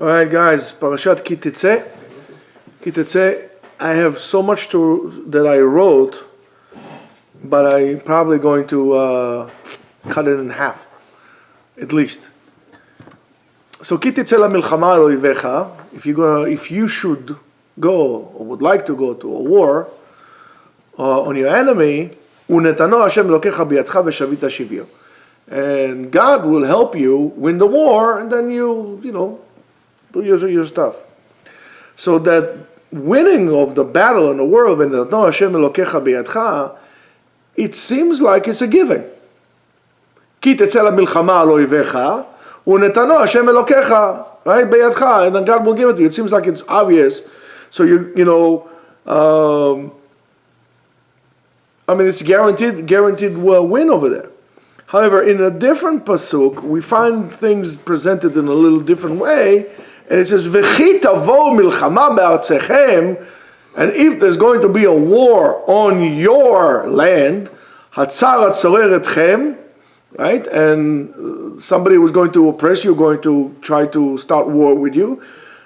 All right, guys, Parashat Tetzei. Tetzei. I have so much that I wrote, but I'm probably going to cut it in half, at least. So Tetzei lemilchama al oivecha. If you should go or would like to go to a war on your enemy, unetano Hashem elokecha biyadcha v'shavita shivyo. And God will help you win the war, and then you do your stuff. So that winning of the battle in the world, unetano Hashem elokecha biyadcha, it seems like it's a given. Ki tetzei lemilchama al oivecha, unetano Hashem elokecha, right, biyadcha, and then God will give it to you. It seems like it's obvious. So it's guaranteed win over there. However, in a different pasuk, we find things presented in a little different way, and it says, "V'chi tavo milchama be'artzechem," and if there's going to be a war on your land, hatzar hatzorer etchem, right, and somebody was going to oppress you, going to try to start war with you.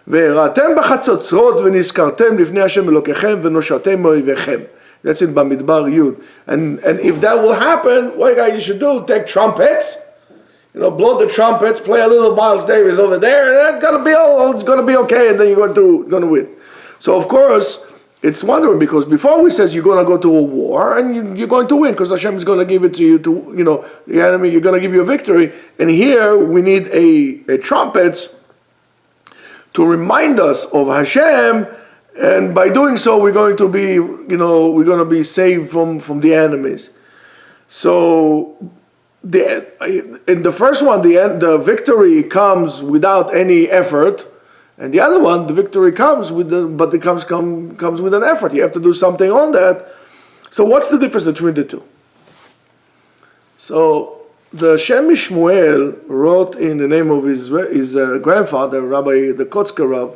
Ve'eratem b'chatzotzrot v'niskartem lifnei Hashem elokechem v'noshatem oivechem. That's in Bamidbar Yud. And if that will happen, what you should do, take trumpets, blow the trumpets, play a little Miles Davis over there, and it's gonna be okay, and then you're going to win. So of course, it's wonderful, because before we says you're going to go to a war, and you're going to win, because Hashem is going to give it to you, the enemy, you're going to give you a victory. And here we need a trumpets to remind us of Hashem. And by doing so, we're going to be saved from the enemies. So, in the first one, the victory comes without any effort, and the other one, the victory comes with an effort. You have to do something on that. So, what's the difference between the two? So, the Shem Shmuel wrote in the name of his grandfather, Rabbi the Kotzker Rav.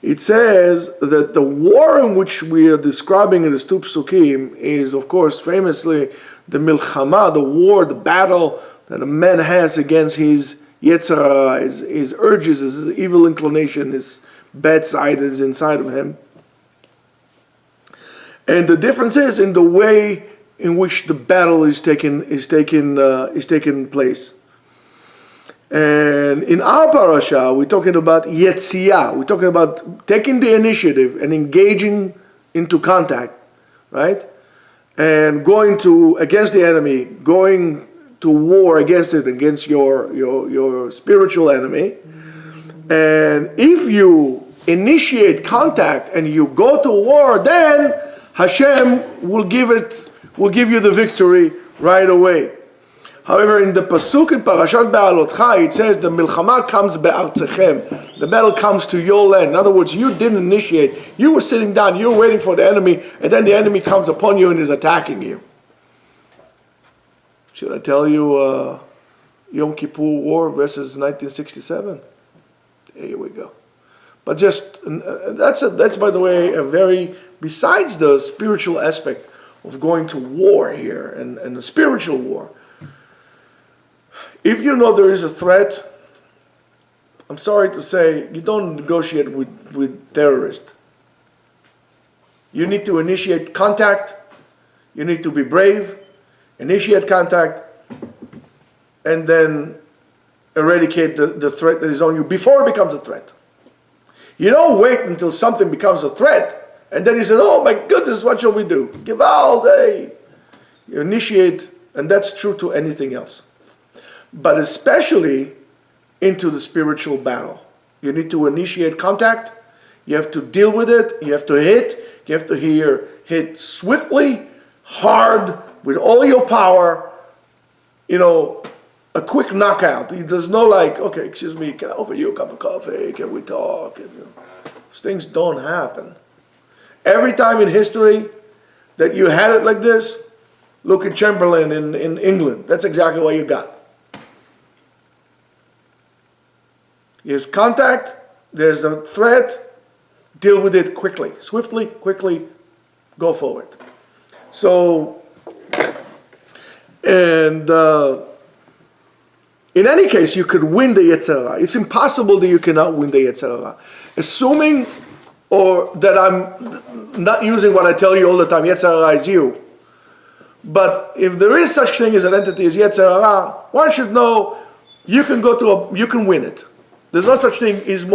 It says that the war in which we are describing in the two psukim is, of course, famously the milchama, the war, the battle that a man has against his yetzirah, his urges, his evil inclination, his bad side is inside of him. And the difference is in the way in which the battle is taking place. And in our parasha, we're talking about Yetziah. We're talking about taking the initiative and engaging into contact, right? And going against the enemy, going to war against your spiritual enemy. And if you initiate contact and you go to war, then Hashem will give you the victory right away. However, in the pasuk in Parashat Be'alotcha, it says the milchama comes be'artzechem. The battle comes to your land. In other words, you didn't initiate. You were sitting down. You were waiting for the enemy, and then the enemy comes upon you and is attacking you. Should I tell you Yom Kippur War versus 1967? Here we go. But that's by the way besides the spiritual aspect of going to war here and the spiritual war. If you know there is a threat, I'm sorry to say, you don't negotiate with terrorists. You need to initiate contact. You need to be brave, initiate contact, and then eradicate the threat that is on you before it becomes a threat. You don't wait until something becomes a threat, and then you say, oh my goodness, what shall we do? Gewalt, hey. You initiate, and that's true to anything else. But especially into the spiritual battle. You need to initiate contact. You have to deal with it. You have to hit. You have to hit swiftly, hard, with all your power. A quick knockout. There's no okay, excuse me, can I offer you a cup of coffee? Can we talk? Those things don't happen. Every time in history that you had it like this, look at Chamberlain in England. That's exactly what you got. There's contact, there's a threat, deal with it quickly, swiftly, quickly, go forward. So, and In any case, you could win the Yetzer Hara. It's impossible that you cannot win the Yetzer Hara. Assuming or that I'm not using what I tell you all the time, Yetzer Hara is you. But if there is such thing as an entity as Yetzer Hara, one should know you can you can win it. There's no such thing, is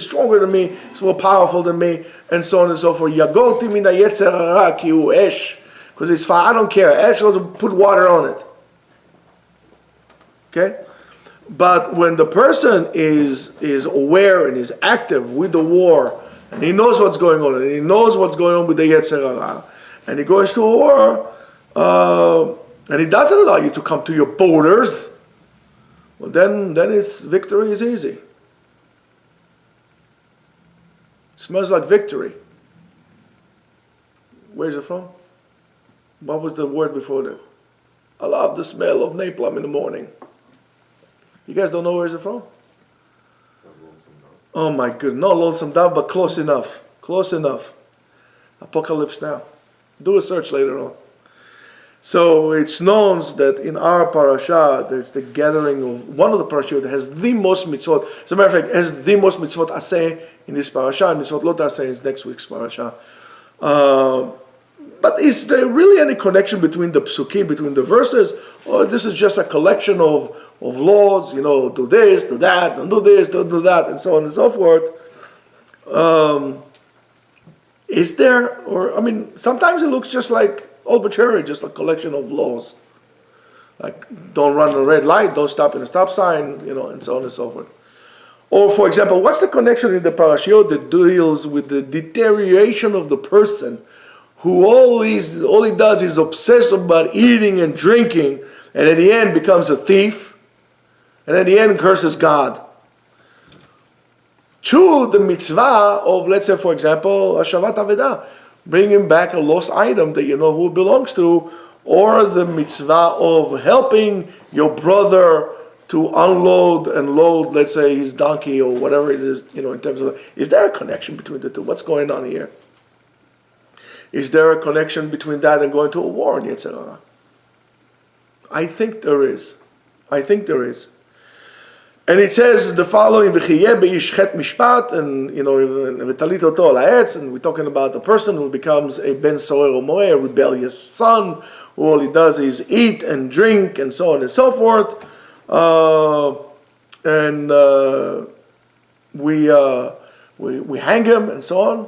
stronger than me, is more powerful than me, and so on and so forth. Yagolti mina Yetzer Hara ki hu esh. Because it's fire, I don't care. Esh, will put water on it. Okay? But when the person is aware and is active with the war, and he knows what's going on, and he knows what's going on with the Yetzer Hara, and he goes to a war, and he doesn't allow you to come to your borders, well then victory is easy. Smells like victory. Where's it from? What was the word before that? I love the smell of napalm in the morning. You guys don't know where is it from? Oh my goodness, not Lonesome Dove, but close enough. Close enough. Apocalypse Now. Do a search later on. So it's known that in our parasha, there's the gathering of one of the parashot that has the most mitzvot. As a matter of fact, has the most mitzvot aseh in this parasha, and mitzvot lot aseh is next week's parasha. But is there really any connection between the psukim, between the verses, or this is just a collection of laws, do this, do that, don't do this, don't do that, and so on and so forth? Is there, sometimes it looks just like arbitrary, just a collection of laws. Like, don't run a red light, don't stop in a stop sign, and so on and so forth. Or, for example, what's the connection in the parashiyot that deals with the deterioration of the person, who all he does is obsess about eating and drinking, and at the end becomes a thief, and at the end curses God? To the mitzvah of, let's say, for example, Hashavat Avedah, bringing back a lost item that you know who it belongs to, or the mitzvah of helping your brother to unload and load, let's say, his donkey or whatever it is, in terms of, is there a connection between the two? What's going on here? Is there a connection between that and going to a war in Yetzer Hara? I think there is. And it says the following, V'chiyeh be'ish chet mishpat, and v'talit oto al ha'etz, and we're talking about the person who becomes a ben soer or moeh, a rebellious son, who all he does is eat and drink and so on and so forth. We hang him and so on.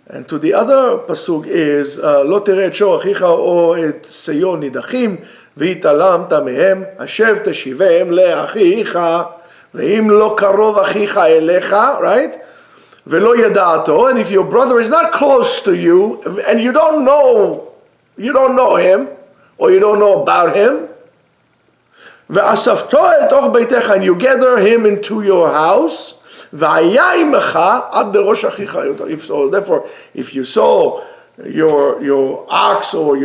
And to the other pasuk is lo tereh et shor achicha o et seyo nidachim v'italamta mehem asher teshivehem le'achicha ve'im lo karov achicha elecha, right? Ve'lo yada'ato, and if your brother is not close to you and you don't know him or you don't know about him, ve'asafto el toch beitecha, and you gather him into your house. Therefore, if you saw your ox or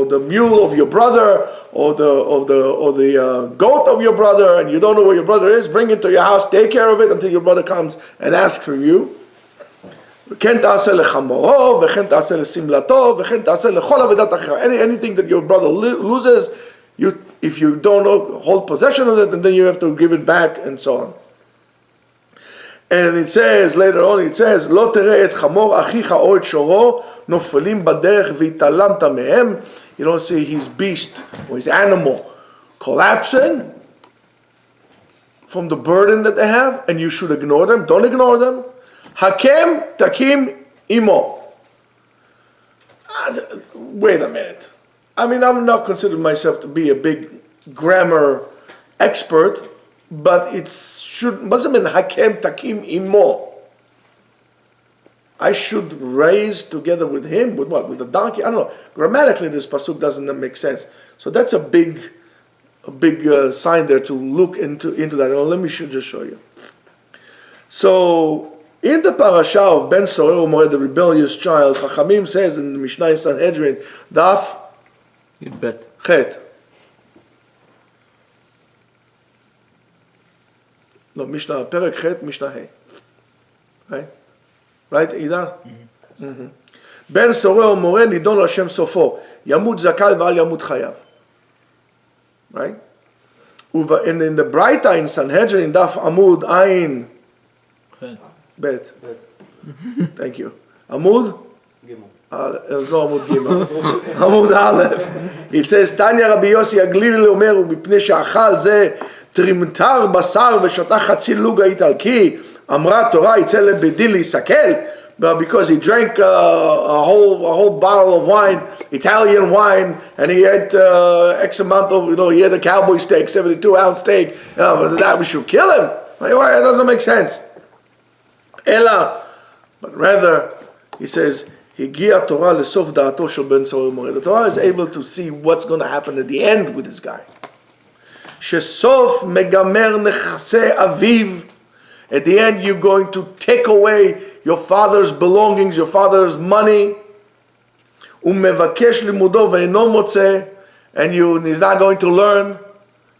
the mule of your brother or the goat of your brother, and you don't know where your brother is, bring it to your house, take care of it until your brother comes and asks for you. Anything that your brother loses, if you don't hold possession of it, and then you have to give it back and so on. And it says, later on, Lo tereh et chamor achicha o et shoro nofelim baderech v'italamta mehem. You don't see his beast or his animal collapsing from the burden that they have, and you should ignore them. Don't ignore them. Hakem takim imo. Wait a minute. I'm not considering myself to be a big grammar expert, but doesn't mean hakem takim imo. I should raise together with him, with what? With a donkey? I don't know. Grammatically, this pasuk doesn't make sense. So that's a big sign there to look into that. And let me just show you. So in the parasha of Ben Sorer Umoreh, the rebellious child, Chachamim says in the Mishnah in Sanhedrin, Daf Yudbet Chet. No, Mishnah, Perek Chet, Mishnah Hey. Right, Idar? Mm-hmm. Ben Sorer Umoreh nidon l'Hashem sofo, Yamut zakal v'al yamut chayav. Right? And in the Braita in Sanhedrin, in Daf Amud Ayin Bet. Thank you. Amud? There's no Amud Gimel. Amud Aleph. It says, Tanya Rabbi Yossi Aglili Omer, ומפני שאכל זה טרימטר בשר ושתה חצי לוג האיטלקי, אמרה התורה, יצא לבית דין להיסכל, because he drank a whole bottle of wine, Italian wine, and he had X amount of, he had a cowboy steak, 72-ounce steak, but that we should kill him. Why? It doesn't make sense. Ella, but rather, he says, הגיעה התורה לסוף דעתו של בן סורר ומורה. The Torah is able to see what's going to happen at the end with this guy. שסוף מגמר נכסי אביו. At the end, you're going to take away your father's belongings, your father's money. ומבקש לימודו ואינו מוצא. And he's not going to learn.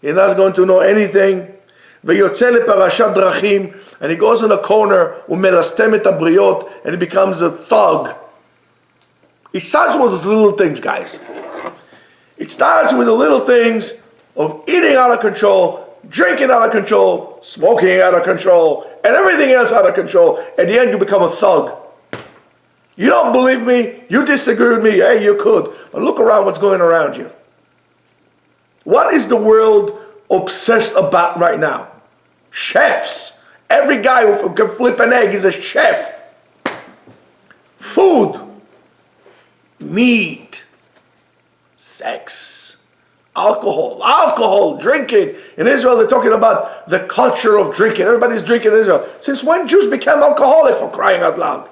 He's not going to know anything. ויוצא לפרשת דרכים. And he goes in a corner, ומלסתם את הבריות, and he becomes a thug. It starts with the little things, guys. It starts with the little things of eating out of control, drinking out of control, smoking out of control, and everything else out of control. At the end, you become a thug. You don't believe me? You disagree with me? Hey, you could. But look around what's going around you. What is the world obsessed about right now? Chefs. Every guy who can flip an egg is a chef. Food. Meat, sex, alcohol, drinking. In Israel, they're talking about the culture of drinking. Everybody's drinking in Israel. Since when Jews became alcoholic, for crying out loud?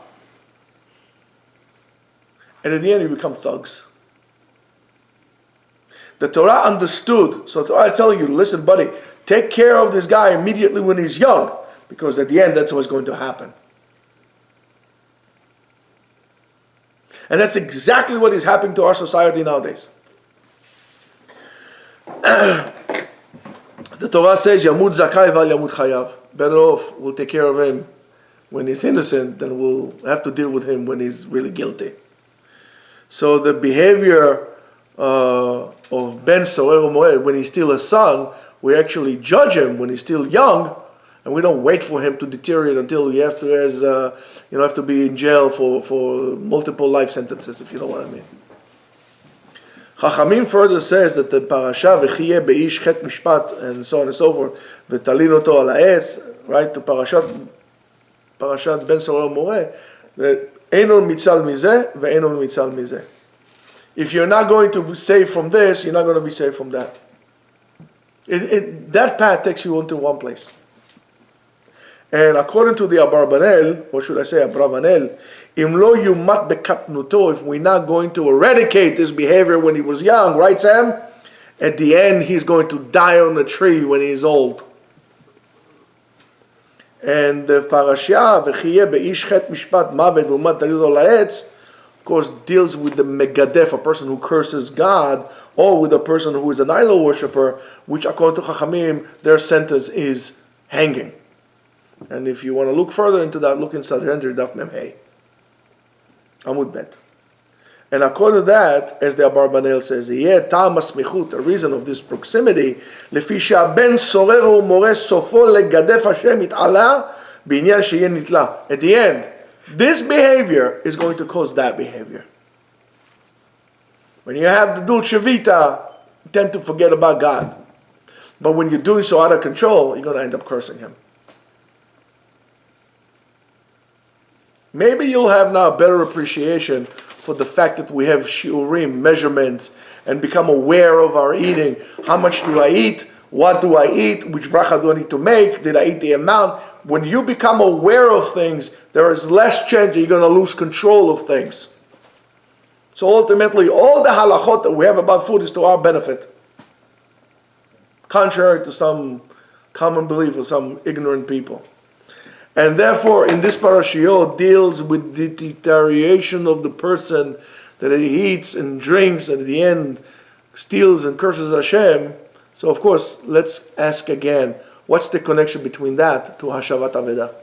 And in the end, you become thugs. The Torah understood. So the Torah is telling you, listen, buddy, take care of this guy immediately when he's young, because at the end, that's what's going to happen. And that's exactly what is happening to our society nowadays. The Torah says, Yamud zakai val yamud chayav. Better off, we'll take care of him when he's innocent, then we'll have to deal with him when he's really guilty. So the behavior of Ben Sorer Moed, when he's still a son, we actually judge him when he's still young, and we don't wait for him to deteriorate until you have to be in jail for multiple life sentences, if you know what I mean. Chachamim further says that the parasha v'chiyeh beish chet mishpat and so on and so forth v'talin oto al ha'etz, right, to parashat Ben Sorer Moreh, that enon mitzal mizeh ve'enon mitzal mizeh. If you're not going to be saved from this, you're not going to be saved from that. That path takes you into one place. And according to the Abarbanel, or should I say Abravanel, im lo yumat bekatnuto, if we're not going to eradicate this behavior when he was young, right, Sam? At the end, he's going to die on a tree when he's old. And the parasha, v'chiyeh beish chet mishpat mavet v'umat talid al ha'etz, of course, deals with the megadef, a person who curses God, or with a person who is an idol worshiper, which according to Chachamim, their sentence is hanging. And if you want to look further into that, look in Sanhedrin Daf Mem Hey. Amud Bet. And according to that, as the Abarbanel says, the reason of this proximity, לפי שהבן סורר ומורה סופו לגדף השם יתעלה בעניין שיהיה נתלה. At the end, this behavior is going to cause that behavior. When you have the Dulce Vita, you tend to forget about God. But when you're doing so out of control, you're going to end up cursing Him. Maybe you'll have now a better appreciation for the fact that we have shiurim, measurements, and become aware of our eating. How much do I eat? What do I eat? Which bracha do I need to make? Did I eat the amount? When you become aware of things, there is less chance that you're going to lose control of things. So ultimately, all the halachot that we have about food is to our benefit. Contrary to some common belief of some ignorant people. And therefore, in this parashiyot deals with the deterioration of the person that he eats and drinks, and at the end steals and curses Hashem. So of course, let's ask again, what's the connection between that to Hashavat Avedah?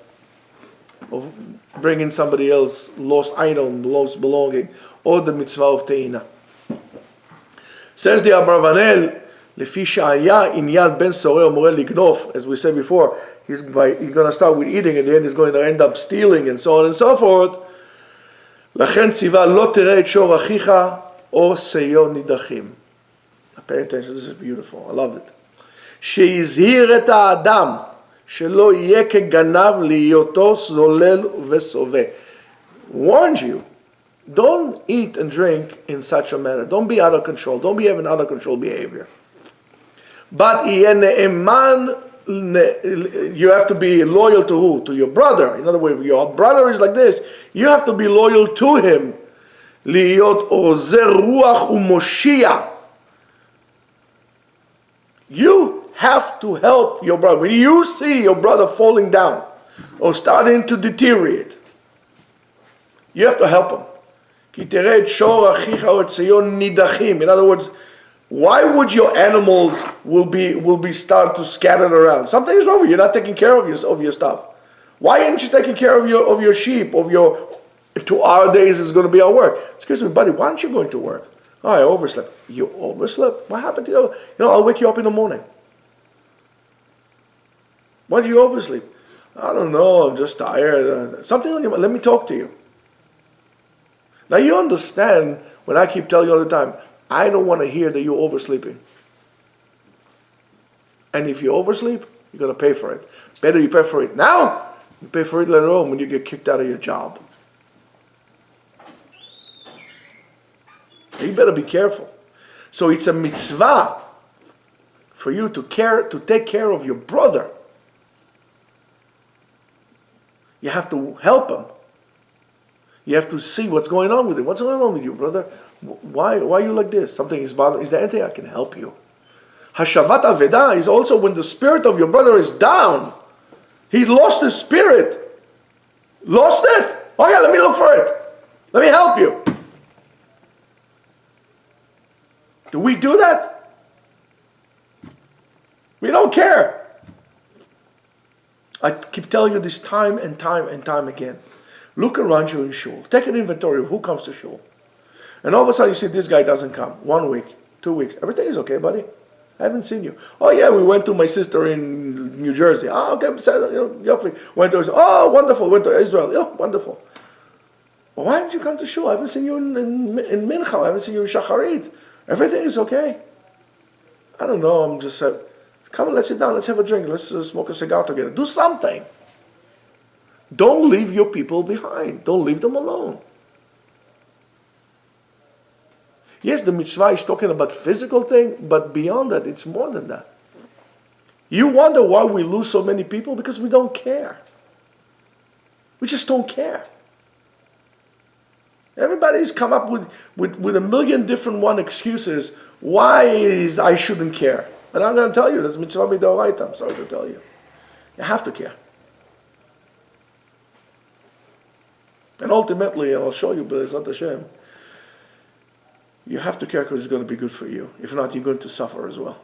Of bringing somebody else lost item, lost belonging, or the mitzvah of Te'ina. Says the Abravanel, לפי שהיה עניין בין סורר ומורה לגנוב, as we said before, he's going to start with eating, and then he's going to end up stealing, and so on and so forth. לכן ציווה לא תראה את שור אחיך או שיו נידחים. Pay attention, this is beautiful, I love it. שהזהיר את האדם שלא יהיה כגנב להיותו זולל וסובה. Warned you, don't eat and drink in such a manner. Don't be out of control. Don't be having out of control behavior. But יהיה נאמן, you have to be loyal to who? To your brother. In other words, if your brother is like this, you have to be loyal to him. להיות עוזר רוח ומושיע. You have to help your brother. When you see your brother falling down or starting to deteriorate, you have to help him. כי תראה את שור אחיך וציון נידחים. In other words, why would your animals will be start to scatter around? Something is wrong with you. You're not taking care of your stuff. Why aren't you taking care of your sheep, of your, to our days is going to be our work? Excuse me, buddy, why aren't you going to work? Oh, I overslept. You overslept? What happened to you? I'll wake you up in the morning. Why did you oversleep? I don't know, I'm just tired. Something on your mind. Let me talk to you. Now you understand when I keep telling you all the time, I don't want to hear that you're oversleeping. And if you oversleep, you're going to pay for it. Better you pay for it now, you pay for it later on when you get kicked out of your job. You better be careful. So it's a mitzvah for you to take care of your brother. You have to help him. You have to see what's going on with him. What's going on with you, brother? Why are you like this? Something is bothering. Is there anything I can help you? Hashavat Avedah is also when the spirit of your brother is down. He lost his spirit. Lost it? Oh yeah, let me look for it. Let me help you. Do we do that? We don't care. I keep telling you this time and time and time again. Look around you in shul. Take an inventory of who comes to shul. And all of a sudden you see this guy doesn't come. 1 week, 2 weeks. Everything is okay, buddy. I haven't seen you. Oh yeah, we went to my sister in New Jersey. Oh, okay, went to, oh, wonderful. Went to Israel. Oh, wonderful. Well, why didn't you come to shul? I haven't seen you in Mincha. I haven't seen you in Shacharit. Everything is okay. I don't know. I'm just come on, let's sit down. Let's have a drink. Let's smoke a cigar together. Do something. Don't leave your people behind. Don't leave them alone. Yes, the mitzvah is talking about physical thing, but beyond that, it's more than that. You wonder why we lose so many people? Because we don't care. We just don't care. Everybody's come up with a million different excuses why I shouldn't care. And I'm going to tell you, that's mitzvah midoraita. I'm sorry to tell you. You have to care. And ultimately, and I'll show you, B'ezrat Hashem, you have to care because it's going to be good for you. If not, you're going to suffer as well.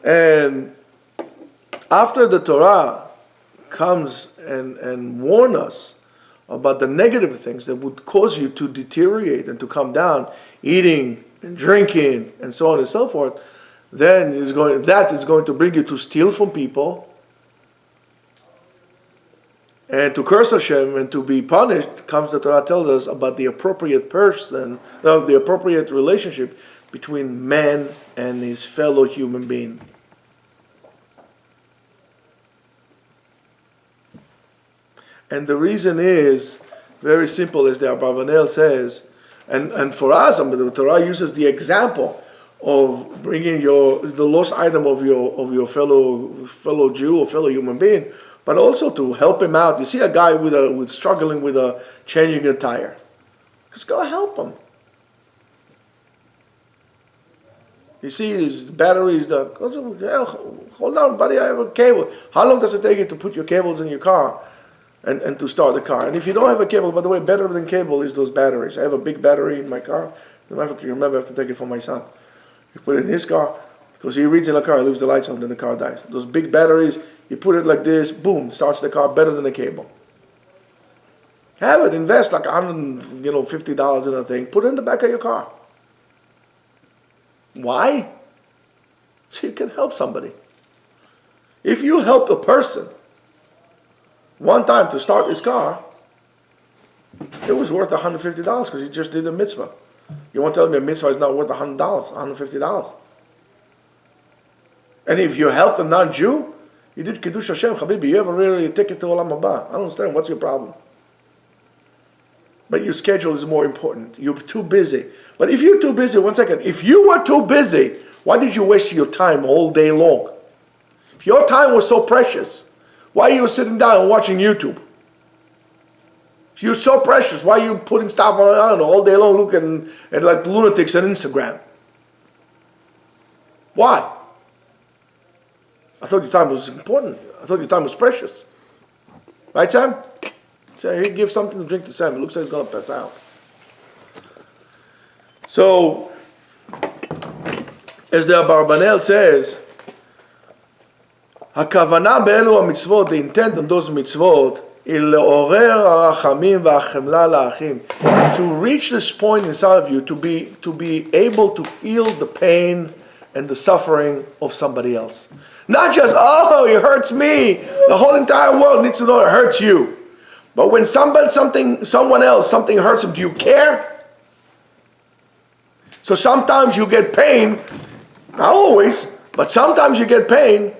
And after the Torah comes and warn us about the negative things that would cause you to deteriorate and to come down, eating and drinking and so on and so forth, then that is going to bring you to steal from people and to curse Hashem and to be punished. Comes the Torah tells us about the appropriate person, the appropriate relationship between man and his fellow human being. And the reason is very simple, as the Abravanel says, and for us, the Torah uses the example of bringing the lost item of your fellow Jew or fellow human being, but also to help him out. You see a guy with struggling with changing a tire, just go help him. You see his batteries, hold on, buddy, I have a cable. How long does it take you to put your cables in your car and to start the car? And if you don't have a cable, by the way, better than cable is those batteries. I have a big battery in my car. I have to take it from my son. You put it in his car, because he reads in the car, he leaves the lights on, then the car dies. Those big batteries, you put it like this, boom, starts the car better than a cable. Have it, invest like $150 in a thing, put it in the back of your car. Why? So you can help somebody. If you help a person one time to start his car, it was worth $150 because he just did a mitzvah. You want to tell me a mitzvah is not worth $100, $150? And if you helped a non-Jew, you did Kiddush Hashem, Habibi, you have a really ticket to Olam Haba. I don't understand, what's your problem? But your schedule is more important. You're too busy. But if you're too busy, one second, if you were too busy, why did you waste your time all day long? If your time was so precious, why are you sitting down and watching YouTube? If you're so precious, why are you putting stuff on, I don't know, all day long looking at like lunatics on Instagram? Why? I thought your time was important. I thought your time was precious. Right, Sam? So he gives something to drink to Sam. It looks like he's going to pass out. So, as the Abarbanel says, הכוונה באלו המצוות, the intent of those mitzvot, is לעורר הרחמים והחמלה לאחים. To reach this point inside of you, to be able to feel the pain and the suffering of somebody else. Not just, oh, it hurts me. The whole entire world needs to know it hurts you. But when someone else, something hurts them, do you care? So sometimes you get pain, not always, but sometimes you get pain,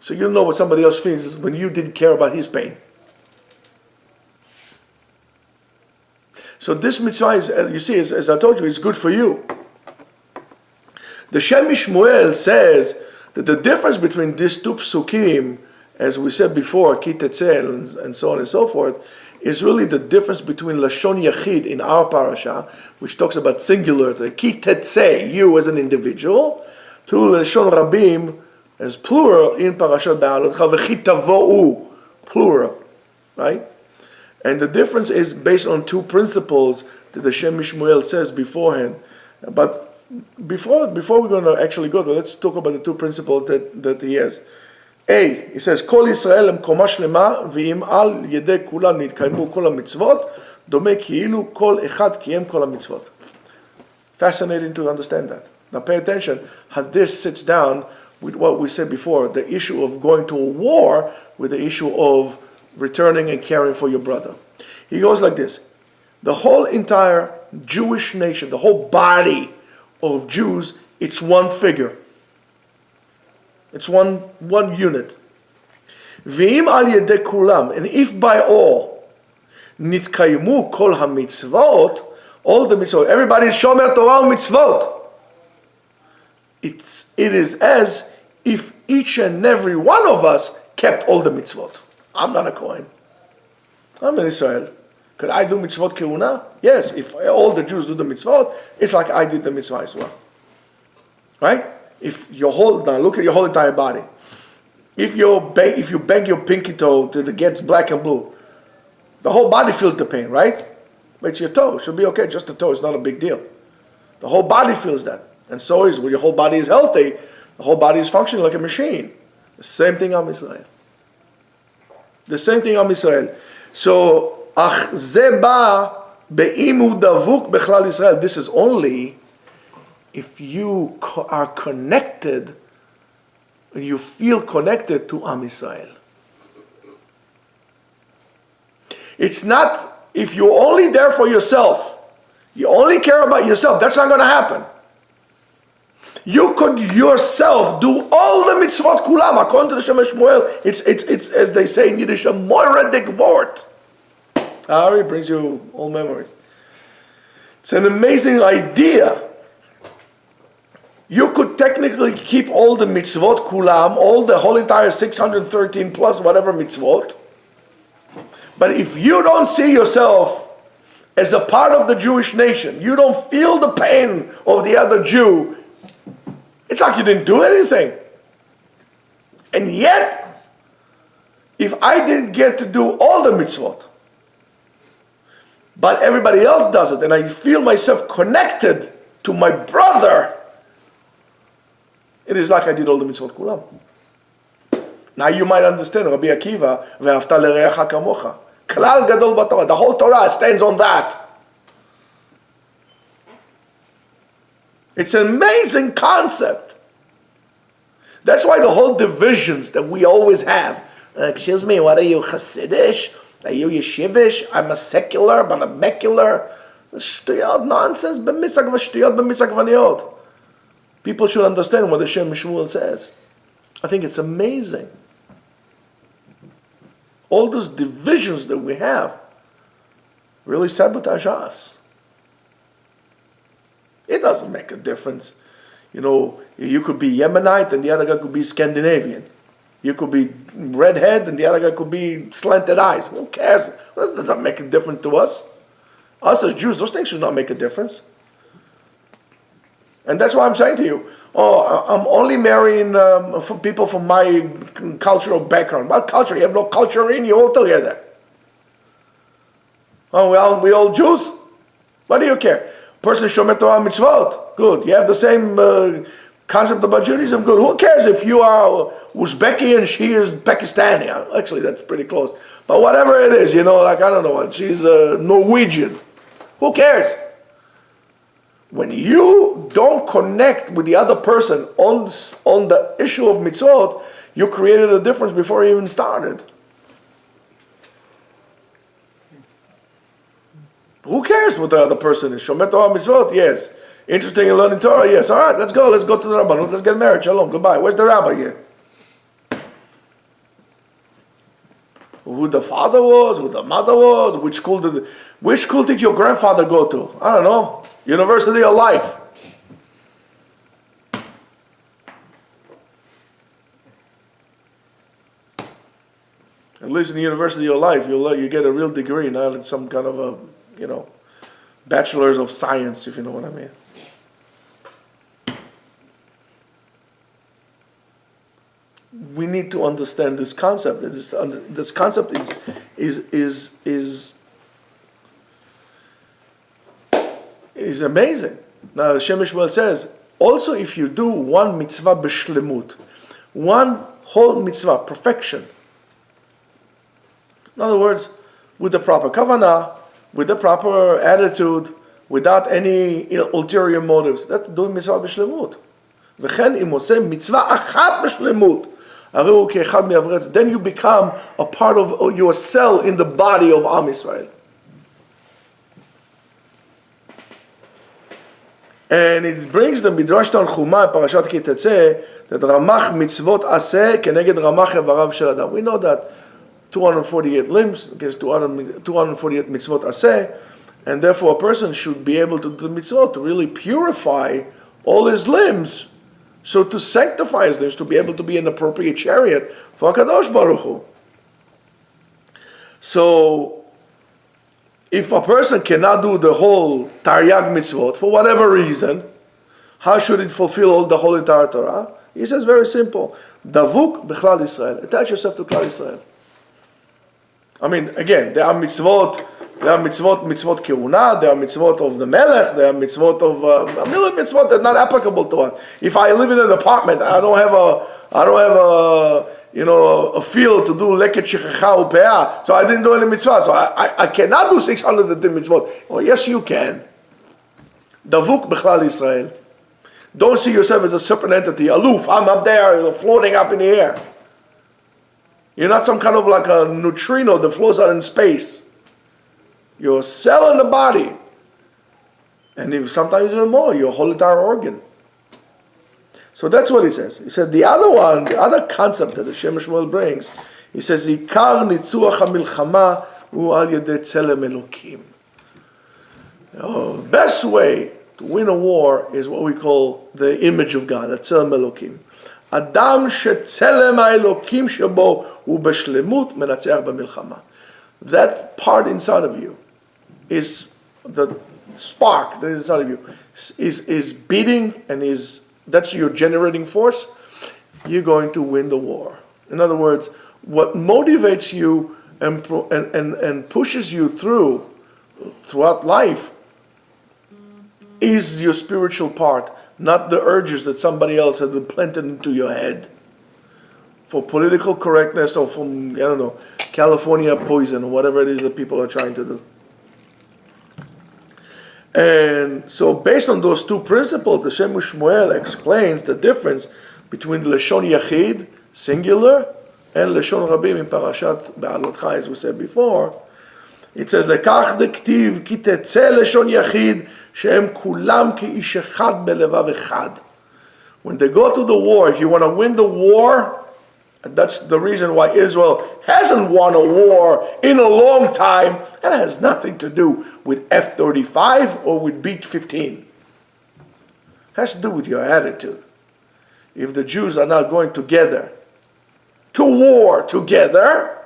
so you know what somebody else feels when you didn't care about his pain. So this mitzvah, is, you see, as I told you, is good for you. The Shem Shmuel says that the difference between these two psukim, as we said before, ki Tetzei and so on and so forth, is really the difference between Lashon Yachid in our parasha, which talks about singular, ki Tetzei, you as an individual, to Lashon Rabim as plural in Parashat Ba'alotcha, v'chi tavo'u, plural, right? And the difference is based on two principles that the Shem Shmuel says beforehand. But before we're going to actually go there, let's talk about the two principles that he has. A, he says, כל ישראל הם קומה שלמה, ואם על ידי כולם נתקיימו כל המצוות, דומה כאילו כל אחד קיים כל המצוות. Fascinating to understand that. Now pay attention how this sits down with what we said before, the issue of going to a war with the issue of returning and caring for your brother. He goes like this: the whole entire Jewish nation, the whole body of Jews, it's one figure. It's one unit. V'im al yedei kulam, and if by all nitkaymu kol hamitzvot, all the mitzvot, everybody is shomer Torah mitzvot. It is as if each and every one of us kept all the mitzvot. I'm not a Kohen. I'm in Israel. Could I do mitzvot keuna? Yes, if all the Jews do the mitzvot, it's like I did the mitzvah as well. Right? If your whole, now look at your whole entire body. If you bang your pinky toe till it gets black and blue, the whole body feels the pain, right? But it's your toe. It should be okay. Just the toe is not a big deal. The whole body feels that. And so is when your whole body is healthy, the whole body is functioning like a machine. The same thing on Israel. The same thing on Israel. So, ach ze ba be'im hu davuk bechlal Israel. This is only if you are connected, you feel connected to Am Yisrael. It's not, if you're only there for yourself, you only care about yourself, that's not going to happen. You could yourself do all the mitzvot kulam, according to the Shem Shmuel, it's as they say in Yiddish, a moiradik wort. It brings you all memories. It's an amazing idea. You could technically keep all the mitzvot kulam, all the whole entire 613 plus whatever mitzvot. But if you don't see yourself as a part of the Jewish nation, you don't feel the pain of the other Jew, it's like you didn't do anything. And yet, if I didn't get to do all the mitzvot, but everybody else does it, and I feel myself connected to my brother, it is like I did all the mitzvot kulam. Now you might understand, Rabbi Akiva, ve'afta l'reacha kamocha. Klal gadol b'Torah. The whole Torah stands on that. It's an amazing concept. That's why the whole divisions that we always have. Excuse me, what are you, Hasidish? Are you Yeshivish? I'm a secular, but a mecular. Shtuyot, nonsense. People should understand what the Shem Shmuel says. I think it's amazing. All those divisions that we have really sabotage us. It doesn't make a difference. You know, you could be Yemenite and the other guy could be Scandinavian. You could be redhead and the other guy could be slanted eyes. Who cares? That doesn't make a difference to us. Us as Jews, those things should not make a difference. And that's why I'm saying to you, I'm only marrying for people from my cultural background. What culture? You have no culture in you altogether. Oh, we all Jews? What do you care? Person shomer Torah mitzvot. Good. You have the same concept about Judaism. Good. Who cares if you are Uzbeki and she is Pakistani? Actually, that's pretty close. But whatever it is, you know, like, I don't know what, she's Norwegian. Who cares? When you don't connect with the other person on the issue of mitzvot, you created a difference before you even started. Who cares what the other person is? Shomer Torah mitzvot, yes. Interested in learning Torah, yes. All right, let's go to the Rabbanut, let's get married. Shalom, goodbye. Where's the rabbi here? Who the father was, who the mother was, which school did your grandfather go to? I don't know. University of Life. At least in the University of Life, you get a real degree, not some kind of a, bachelor's of science, if you know what I mean. We need to understand this concept. This concept is amazing. Now, Shem Shmuel says, also if you do one mitzvah b'shlemut, one whole mitzvah, perfection. In other words, with the proper kavanah, with the proper attitude, without any ulterior motives, that's doing mitzvah b'shlemut. V'chen im oseh mitzvah achat b'shlemut. Then you become a part of your cell in the body of Am Yisrael. And it brings them Midrash Tanchuma, Parashat Tetzei, that Ramach mitzvot aseh keneged Ramach evarav shel adam. We know that 248 limbs against 248 mitzvot aseh, and therefore a person should be able to do the mitzvot to really purify all his limbs. So to sanctify his limbs, to be able to be an appropriate chariot for HaKadosh Baruch Hu. So, if a person cannot do the whole Taryag mitzvot, for whatever reason, how should it fulfill all the whole entire Torah? He says very simple, Davuk b'chlal Yisrael. Attach yourself to Klal Yisrael. I mean, again, there are mitzvot kehuna, there are mitzvot of the melech, there are mitzvot of a million mitzvot that are not applicable to us. If I live in an apartment, I don't have a field to do leket shechecha upeah, so I didn't do any mitzvah. So I cannot do 610 mitzvot. Oh, yes, you can. Davuk b'chlal Yisrael. Don't see yourself as a separate entity, aloof. I'm up there, floating up in the air. You're not some kind of like a neutrino that floats out in space. You're a cell in the body. And sometimes even more, you're a whole entire organ. So that's what he says. He said the other concept that the Shem Shmuel brings, he says, Ikar nitzuach hamilchama hu al yedei tzelem elokim. The best way to win a war is what we call the image of God, the tzelem elokim. Adam shetzelem ha'elokim shebo hu b'shlemut menatzeach b'milchama. That part inside of you is the spark that is inside of you is beating, and that's your generating force. You're going to win the war. In other words, what motivates you and pushes you throughout life is your spiritual part, not the urges that somebody else has been planted into your head for political correctness or from, California poison or whatever it is that people are trying to do. And so based on those two principles, the Shem Shmuel explains the difference between the Lashon Yachid, singular, and Lashon Rabim in Parashat Be'alotcha, as we said before. It says, Lekach dektiv ki tetzei Lashon Yachid, shehem kulam ki ish echad belevav echad. When they go to the war, if you want to win the war, and that's the reason why Israel hasn't won a war in a long time, and it has nothing to do with F-35 or with B-15. It has to do with your attitude. If the Jews are not going together to war together,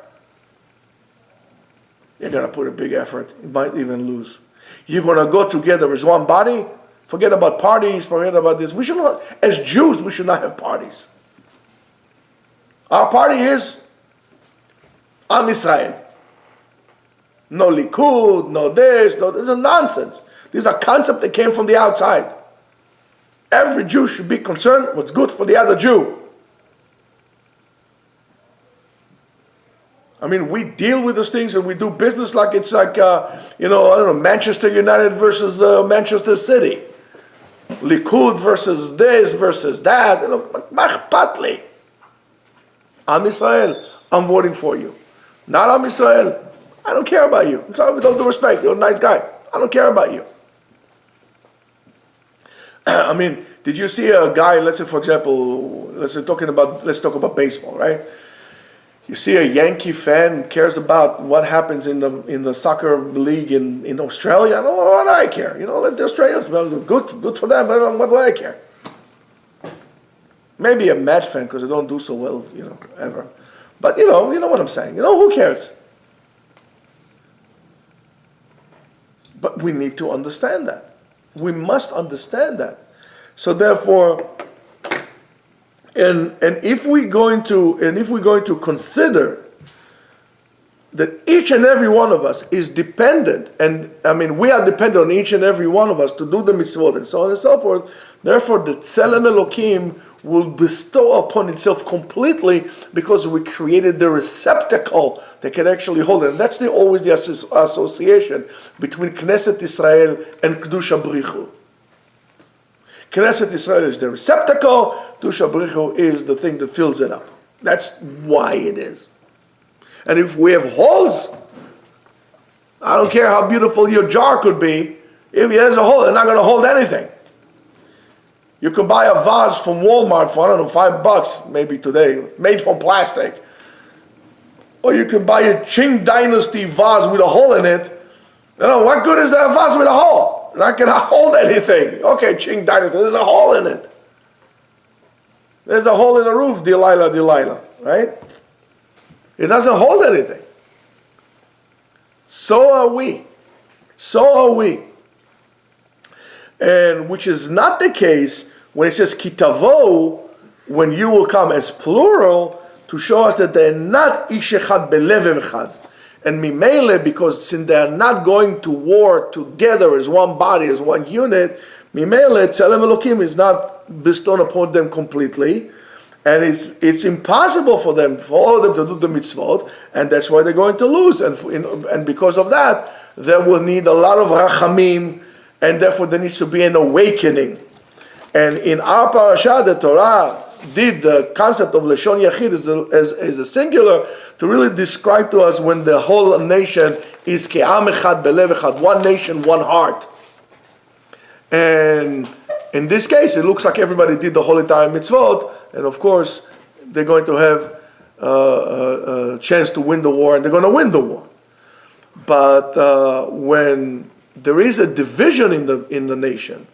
you're going to put a big effort. You might even lose. You're going to go together as one body. Forget about parties. Forget about this. We should not, as Jews, we should not have parties. Our party is Am Israel. No Likud, no this, no this is nonsense. These are concepts that came from the outside. Every Jew should be concerned what's good for the other Jew. I mean, we deal with those things and we do business like it's like, Manchester United versus Manchester City. Likud versus this versus that. Machpatli. Am Israel, I'm voting for you. Not Am Israel, I don't care about you. I'm sorry, with all due respect, you're a nice guy. I don't care about you. I mean, did you see a guy, let's say for example, let's talk about baseball, right? You see a Yankee fan who cares about what happens in the soccer league in Australia. I don't know what I care. Let the Australians, well, good for them, but what do I care? Maybe a Met fan because they don't do so well, ever. But you know what I'm saying. Who cares? But we need to understand that. We must understand that. So therefore, and if we're going to consider that each and every one of us is dependent, and I mean we are dependent on each and every one of us to do the mitzvot and so on and so forth. Therefore, the Tzelem Elokim will bestow upon itself completely because we created the receptacle that can actually hold it. And that's always the association between Knesset Israel and Kedusha Brichu. Knesset Israel is the receptacle, Kedusha Brichu is the thing that fills it up. That's why it is. And if we have holes, I don't care how beautiful your jar could be, if it has a hole, it's not going to hold anything. You can buy a vase from Walmart for, $5 maybe today, made from plastic. Or you can buy a Qing Dynasty vase with a hole in it. What good is that vase with a hole? It's not going to hold anything. Okay, Qing Dynasty, there's a hole in it. There's a hole in the roof, Delilah, right? It doesn't hold anything. So are we. And which is not the case when it says kitavo, when you will come as plural, to show us that they're not ish echad belev echad. And mimele, because since they are not going to war together as one body, as one unit, mimele, Tzelem Elokim is not bestowed upon them completely. And it's impossible for all of them to do the mitzvot, and that's why they're going to lose. And because of that, they will need a lot of rachamim, and therefore there needs to be an awakening. And in our parasha, the Torah did the concept of Lashon Yachid as a singular to really describe to us when the whole nation is Ke'am Echad Belev Echad, one nation, one heart. And in this case, it looks like everybody did the whole entire mitzvot, and of course, they're going to have a chance to win the war, and they're going to win the war. But when there is a division in the nation,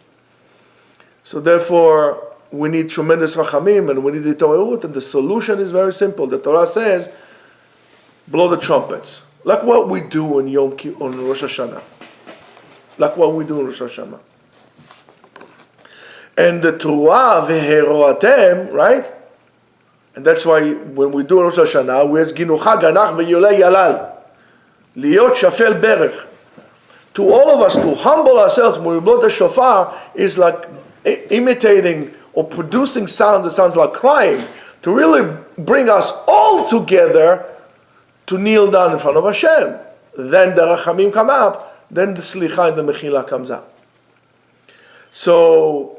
so therefore we need tremendous rachamim and we need the Torah, and the solution is very simple. The Torah says, blow the trumpets, like what we do on Rosh Hashanah, And the Torah v'heroatem, right? And that's why when we do Rosh Hashanah, we ask Ginucha ganach v'yolei yalal, liot shafel berech. To all of us, to humble ourselves when we blow the shofar is like imitating or producing sound that sounds like crying, to really bring us all together to kneel down in front of Hashem. Then the rachamim come up, then the slicha and the mechila comes up. So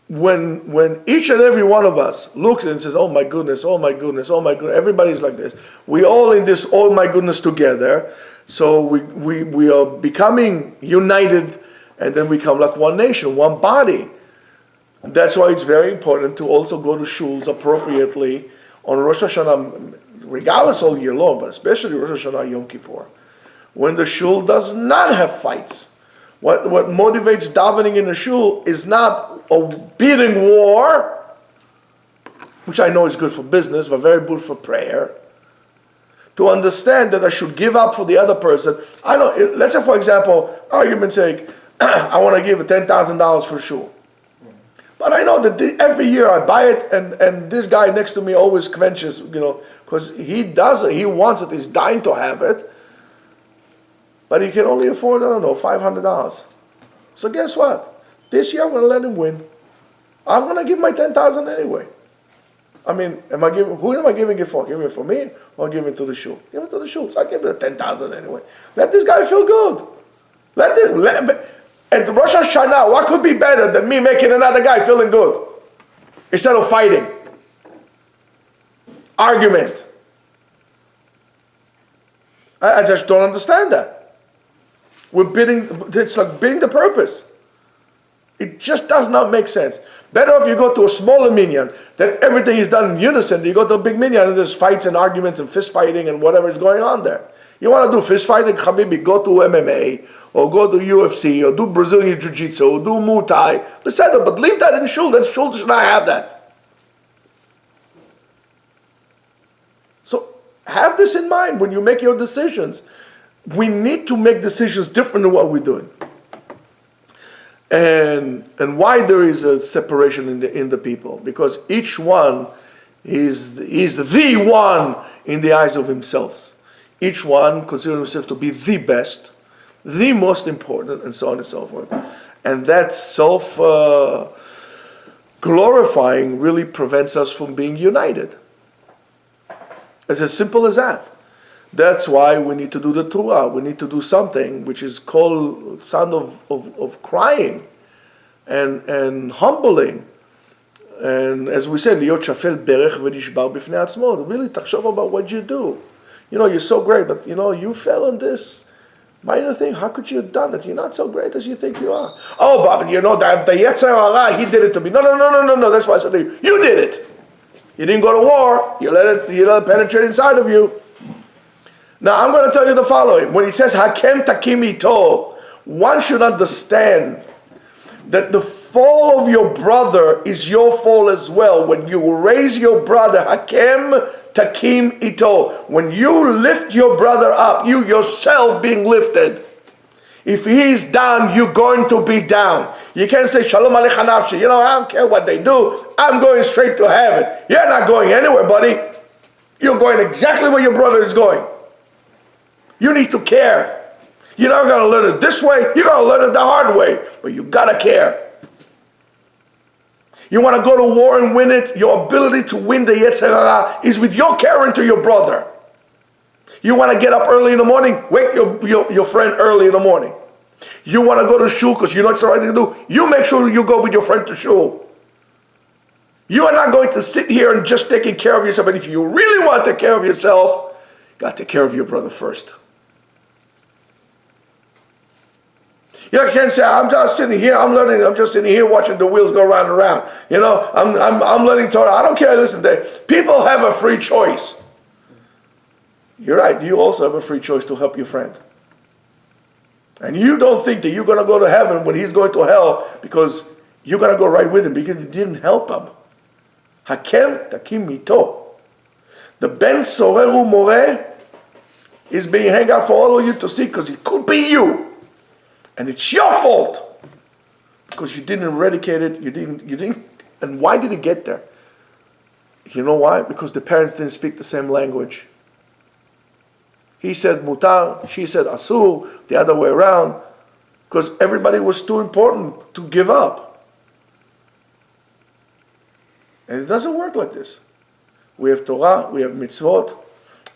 when each and every one of us looks and says, oh my goodness, oh my goodness, oh my goodness, everybody's like this. We all in this oh my goodness together. So we are becoming united, and then we become like one nation, one body. That's why it's very important to also go to shuls appropriately on Rosh Hashanah, regardless all year long, but especially Rosh Hashanah, Yom Kippur, when the shul does not have fights. What motivates davening in a shul is not a bidding war, which I know is good for business, but very good for prayer. To understand that I should give up for the other person. I know. Let's say, for example, argument's sake, I want to give $10,000 for shul. But I know that every year I buy it, and this guy next to me always quenches, because he does it, he wants it, he's dying to have it. But he can only afford, $500. So guess what? This year I'm going to let him win. I'm going to give my $10,000 anyway. I mean, who am I giving it for? Giving it for me, or giving it to the shul? Give it to the shul. So I give it $10,000 anyway. Let this guy feel good. At Rosh Hashanah, what could be better than me making another guy feeling good? Instead of fighting. Argument. I just don't understand that. It's like bidding the purpose. It just does not make sense. Better if you go to a smaller minyan, that everything is done in unison. You go to a big minyan and there's fights and arguments and fist fighting and whatever is going on there. You want to do fist fighting, Habibi, go to MMA, or go to UFC, or do Brazilian Jiu-Jitsu, or do Muay Thai. But leave that in shul. That shul should not have that. So have this in mind when you make your decisions. We need to make decisions different than what we're doing. And why there is a separation in the people? Because each one is the one in the eyes of himself. Each one considers himself to be the best, the most important, and so on and so forth. And that self-glorifying really prevents us from being united. It's as simple as that. That's why we need to do the Torah. We need to do something which is called sound of crying and humbling. And as we said, להיות שפל ברך ונשבר בפני עצמו. Really, תחשוב about what you do. You're so great, but you fell on this minor thing. How could you have done it? You're not so great as you think you are. Oh, Bob, the Yetzer Hara, he did it to me. No. That's why I said to you, you did it. You didn't go to war. You let it penetrate inside of you. Now, I'm going to tell you the following. When he says, Hakem takim ito, one should understand that the fall of your brother is your fall as well. When you raise your brother, Hakem takim ito. When you lift your brother up, you yourself being lifted. If he's down, you're going to be down. You can't say, Shalom alecha nafshi. I don't care what they do. I'm going straight to heaven. You're not going anywhere, buddy. You're going exactly where your brother is going. You need to care. You're not going to learn it this way. You're going to learn it the hard way. But you got to care. You want to go to war and win it? Your ability to win the Yetzer Hara is with your caring to your brother. You want to get up early in the morning? Wake your friend early in the morning. You want to go to shul because you know it's the right thing to do? You make sure you go with your friend to shul. You are not going to sit here and just taking care of yourself. And if you really want to take care of yourself, you got to take care of your brother first. You can't say, I'm just sitting here, I'm learning, I'm just sitting here watching the wheels go round and round. I'm learning Torah. I don't care, listen, people have a free choice. You're right, you also have a free choice to help your friend. And you don't think that you're going to go to heaven when he's going to hell because you're going to go right with him because you didn't help him. Hakem takim mito. The Ben Soreru Moreh is being hung out for all of you to see because it could be you. And it's your fault because you didn't eradicate it. You didn't. And why did it get there? You know why? Because the parents didn't speak the same language. He said mutar, she said asur, the other way around, because everybody was too important to give up. And it doesn't work like this. We have Torah, we have mitzvot,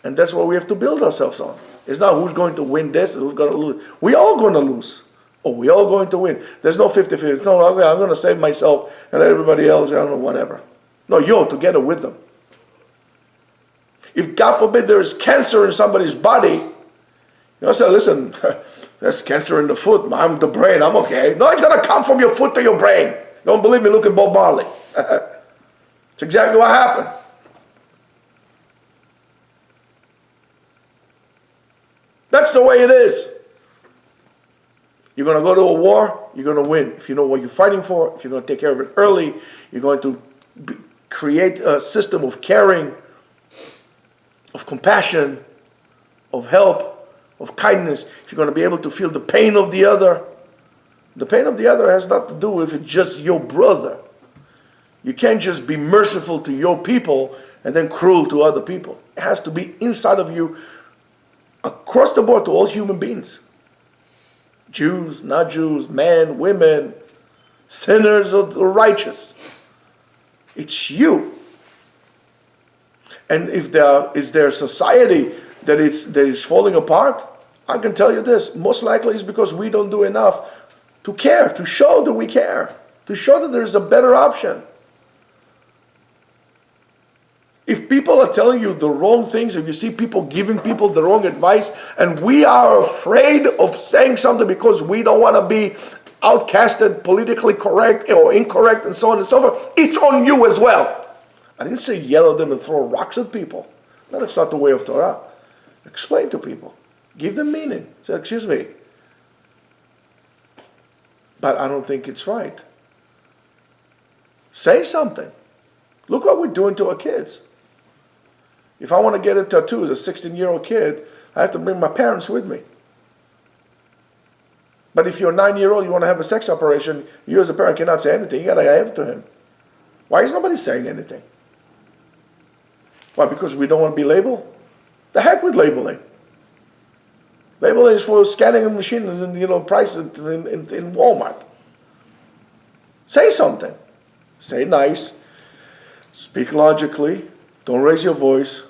and that's what we have to build ourselves on. It's not who's going to win this, who's going to lose. We're all going to lose. Oh, we all going to win. There's no 50-50. No, okay, I'm going to save myself and everybody else, I don't know, whatever. No, you're together with them. If, God forbid, there is cancer in somebody's body, you don't say, listen, there's cancer in the foot, I'm the brain, I'm okay. No, it's going to come from your foot to your brain. Don't believe me, look at Bob Marley. It's exactly what happened. That's the way it is. You're going to go to a war, you're going to win. If you know what you're fighting for, if you're going to take care of it early, you're going to create a system of caring, of compassion, of help, of kindness. If you're going to be able to feel the pain of the other has nothing to do with it, just your brother. You can't just be merciful to your people and then cruel to other people. It has to be inside of you, across the board, to all human beings. Jews, not Jews, men, women, sinners or righteous. It's you. And if is there a society that is falling apart, I can tell you this, most likely it's because we don't do enough to care, to show that we care, to show that there's a better option. If people are telling you the wrong things, if you see people giving people the wrong advice, and we are afraid of saying something because we don't want to be outcasted, politically correct or incorrect, and so on and so forth, it's on you as well. I didn't say yell at them and throw rocks at people. No, that's not the way of Torah. Explain to people. Give them meaning. Say, excuse me, but I don't think it's right. Say something. Look what we're doing to our kids. If I want to get a tattoo as a 16-year-old kid, I have to bring my parents with me. But if you're a 9-year-old, you want to have a sex operation, you as a parent cannot say anything. You got to give it to him. Why is nobody saying anything? Why? Because we don't want to be labeled? The heck with labeling. Labeling is for scanning machines and prices in Walmart. Say something. Say nice. Speak logically. Don't raise your voice.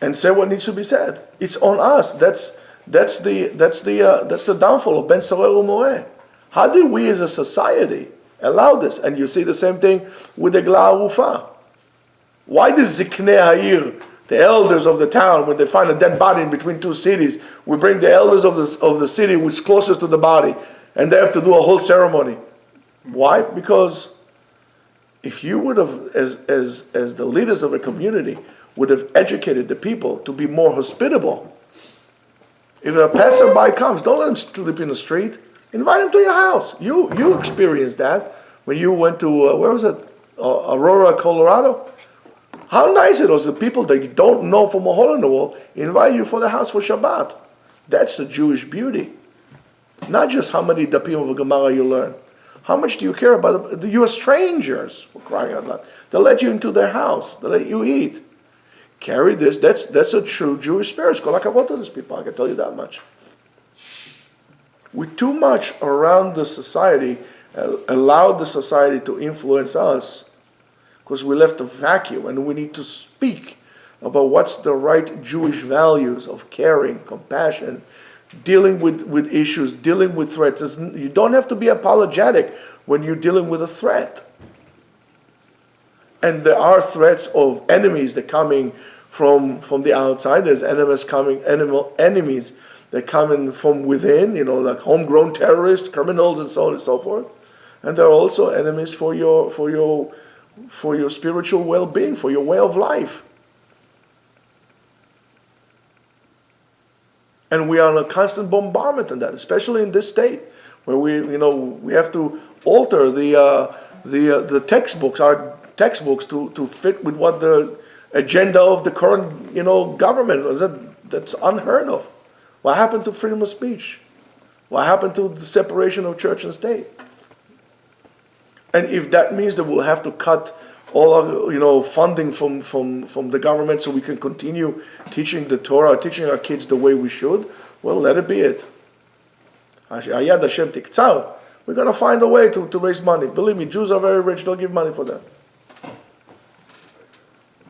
And say what needs to be said. It's on us. That's the downfall of Ben Sorel Umoreh. How did we as a society allow this? And you see the same thing with the Gla Arufa. Why does Ziknei Ha'ir, the elders of the town, when they find a dead body in between two cities, we bring the elders of the city which is closest to the body, and they have to do a whole ceremony? Why? Because if you would have, as the leaders of a community, would have educated the people to be more hospitable. If a passerby comes, don't let him sleep in the street. Invite him to your house. You experienced that when you went to, where was it? Aurora, Colorado? How nice it was. The people that you don't know from a hole in the wall invite you for the house for Shabbat. That's the Jewish beauty. Not just how many dapim of a Gemara you learn. How much do you care about them? You're strangers, for crying out loud. They let you into their house. They let you eat. Carry this. That's a true Jewish spirit. Kol hakavod to these people. I can tell you that much. We too much around the society, allowed the society to influence us, because we left a vacuum, and we need to speak about what's the right Jewish values of caring, compassion, dealing with issues, dealing with threats. You don't have to be apologetic when you're dealing with a threat. And there are threats of enemies that are coming from the outside. There's enemies that come in from within, like homegrown terrorists, criminals, and so on and so forth. And there are also enemies for your spiritual well-being, for your way of life. And we are on a constant bombardment on that, especially in this state, where we have to alter the textbooks, our textbooks, to fit with what the agenda of the current government is. That's unheard of. What happened to freedom of speech? What happened to the separation of church and state? And if that means that we'll have to cut all our, funding from the government so we can continue teaching the Torah, teaching our kids the way we should, well, let it be it. Hayad Hashem tiktzar. We're going to find a way to raise money. Believe me, Jews are very rich. They'll give money for that.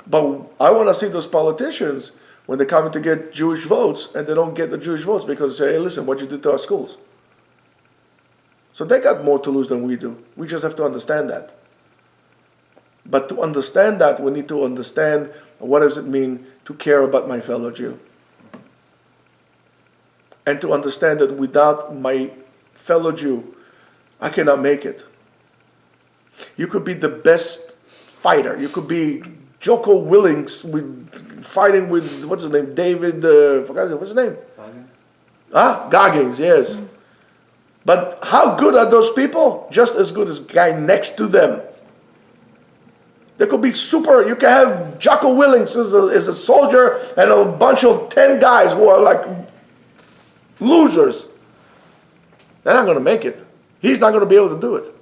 But I want to see those politicians, when they come to get Jewish votes, and they don't get the Jewish votes because they say, hey, listen, what you did to our schools. So they got more to lose than we do. We just have to understand that. But to understand that, we need to understand what does it mean to care about my fellow Jew. And to understand that without my fellow Jew, I cannot make it. You could be the best fighter. You could be Jocko Willings fighting with, what's his name? David, what's his name? Goggins. Goggins, yes. But how good are those people? Just as good as the guy next to them. They could be super. You can have Jocko Willings as a soldier and a bunch of 10 guys who are like losers. They're not going to make it. He's not going to be able to do it.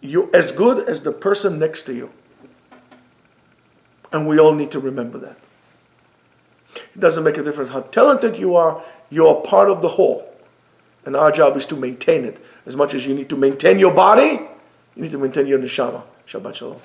You're as good as the person next to you. And we all need to remember that. It doesn't make a difference how talented you are part of the whole. And our job is to maintain it. As much as you need to maintain your body, you need to maintain your neshama. Shabbat shalom.